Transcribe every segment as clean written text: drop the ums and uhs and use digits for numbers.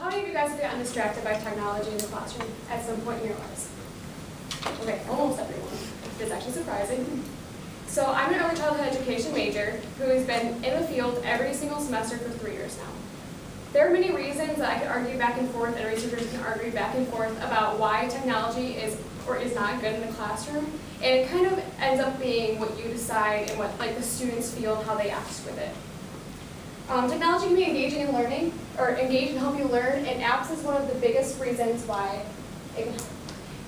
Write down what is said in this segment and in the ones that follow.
How many of you guys have gotten distracted by technology in the classroom at some point in your lives? Okay, almost everyone. It's actually surprising. So I'm an early childhood education major who has been in the field every single semester for 3 years now. There are many reasons that I could argue back and forth, and researchers can argue back and forth about why technology is or is not good in the classroom, and it kind of ends up being what you decide and what the students feel and how they act with it. Technology can be engaging in learning, or engage and help you learn, and apps is one of the biggest reasons why it can help.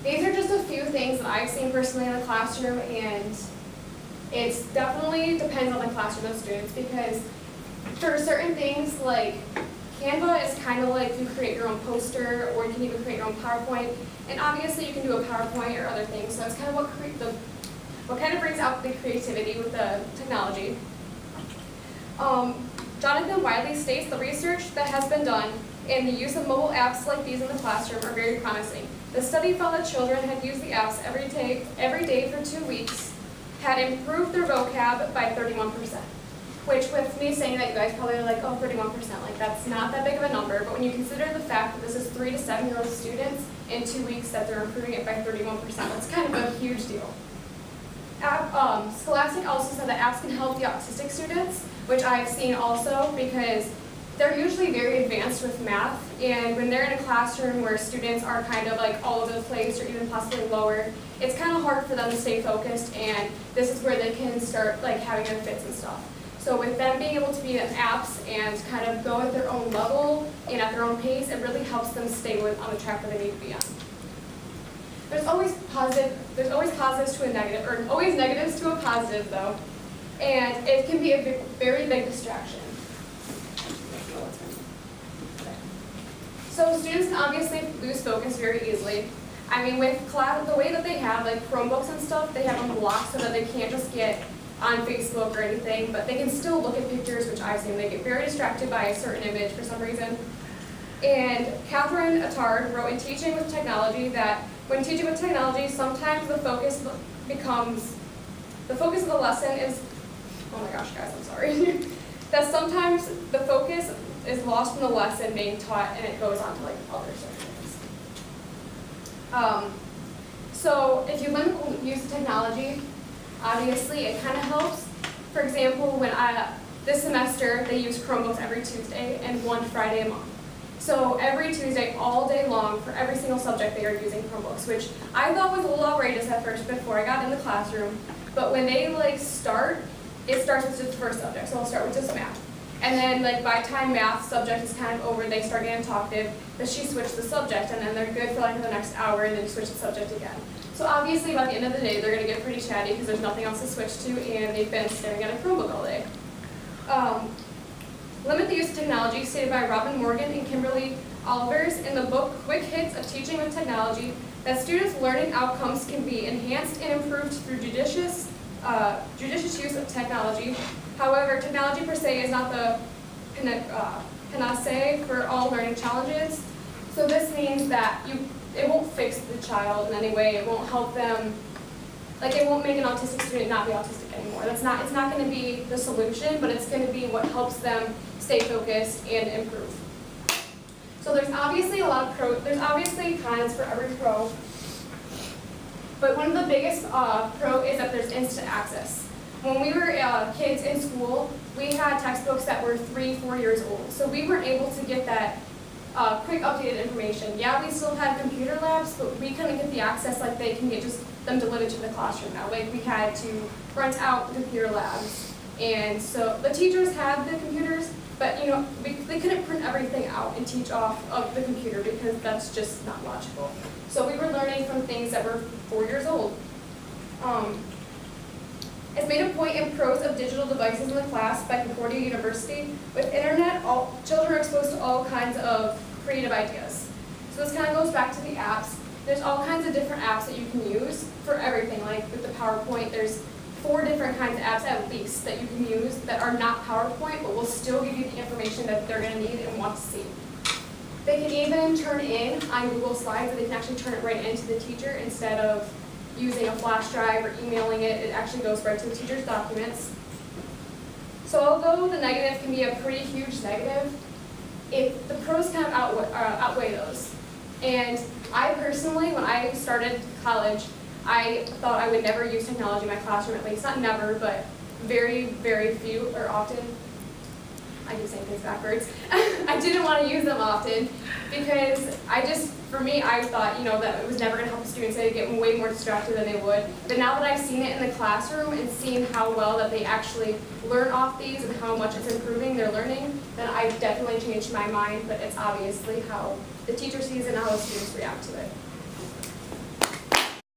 These are just a few things that I've seen personally in the classroom, and it definitely depends on the classroom of students, because for certain things like Canva is kind of like you create your own poster, or you can even create your own PowerPoint, and obviously you can do a PowerPoint or other things, so it's kind of what kind of brings out the creativity with the technology. Jonathan Wiley states the research that has been done in the use of mobile apps like these in the classroom are very promising. The study found that children had used the apps every day for 2 weeks, had improved their vocab by 31%. Which, with me saying that, you guys probably are like, oh, 31%, like that's not that big of a number, but when you consider the fact that this is 3 to 7-year-old students in 2 weeks that they're improving it by 31%, that's kind of a huge deal. Scholastic also said that apps can help the autistic students, which I've seen also, because they're usually very advanced with math, and when they're in a classroom where students are kind of like all over the place or even possibly lower, it's kind of hard for them to stay focused, and this is where they can start like having their fits and stuff. So with them being able to be in apps and kind of go at their own level and at their own pace, it really helps them stay on the track that they need to be on. There's always positives to a negative, or always negatives to a positive though, and it can be a very big distraction. So students can obviously lose focus very easily. I mean, with class, the way that they have like Chromebooks and stuff, they have them blocked so that they can't just get on Facebook or anything, but they can still look at pictures, which I've seen. They get very distracted by a certain image for some reason. And Catherine Attard wrote in Teaching with Technology that when teaching with technology, sometimes the focus of the lesson is, oh my gosh guys, I'm sorry, that sometimes the focus is lost from the lesson being taught and it goes on to like other certain things. So if you limit the use of technology, obviously it kind of helps. For example, when this semester they use Chromebooks every Tuesday and one Friday a month. So every Tuesday, all day long, for every single subject they are using Chromebooks, which I thought was a little outrageous at first before I got in the classroom. But when they start, it starts with just the first subject. So I'll start with just math. And then by the time math subject is kind of over, they start getting talkative, but she switched the subject, and then they're good for the next hour, and then you switch the subject again. So obviously by the end of the day, they're going to get pretty chatty because there's nothing else to switch to, and they've been staring at a Chromebook all day. Limit the use of technology, stated by Robin Morgan and Kimberly Olivers in the book Quick Hits of Teaching with Technology, that students' learning outcomes can be enhanced and improved through judicious use of technology. However, technology per se is not the panacea for all learning challenges. So this means that it won't fix the child in any way. It won't help them. It won't make an autistic student not be autistic anymore. It's not going to be the solution, but it's going to be what helps them stay focused and improve. So there's obviously a lot of pros. There's obviously cons for every pro. But one of the biggest pro is that there's instant access. When we were kids in school, we had textbooks that were 3-4 years old. So we weren't able to get that quick updated information. Yeah, we still had computer labs, but we couldn't get the access like they can get just them delivered to the classroom now. We had to rent out the computer labs. And so the teachers had the computers, but they couldn't print everything out and teach off of the computer because that's just not logical. So we were learning from things that were 4 years old. It's made a point in pros of digital devices in the class by Concordia University. With internet, children are exposed to all kinds of creative ideas. So this kind of goes back to the apps. There's all kinds of different apps that you can use for everything. Like with the PowerPoint, there's 4 different kinds of apps at least that you can use that are not PowerPoint, but will still give you the information that they're going to need and want to see. They can even turn in on Google Slides, so they can actually turn it right into the teacher instead of using a flash drive or emailing it. It actually goes right to the teacher's documents. So although the negative can be a pretty huge negative, the pros kind of And I personally, when I started college, I thought I would never use technology in my classroom, at least not never, but very, very few or often. I keep saying things backwards. I didn't want to use them often because for me, I thought, that it was never going to help the students. They'd get way more distracted than they would. But now that I've seen it in the classroom and seen how well that they actually learn off these and how much it's improving their learning, then I've definitely changed my mind. But it's obviously how the teacher sees it and how the students react to it.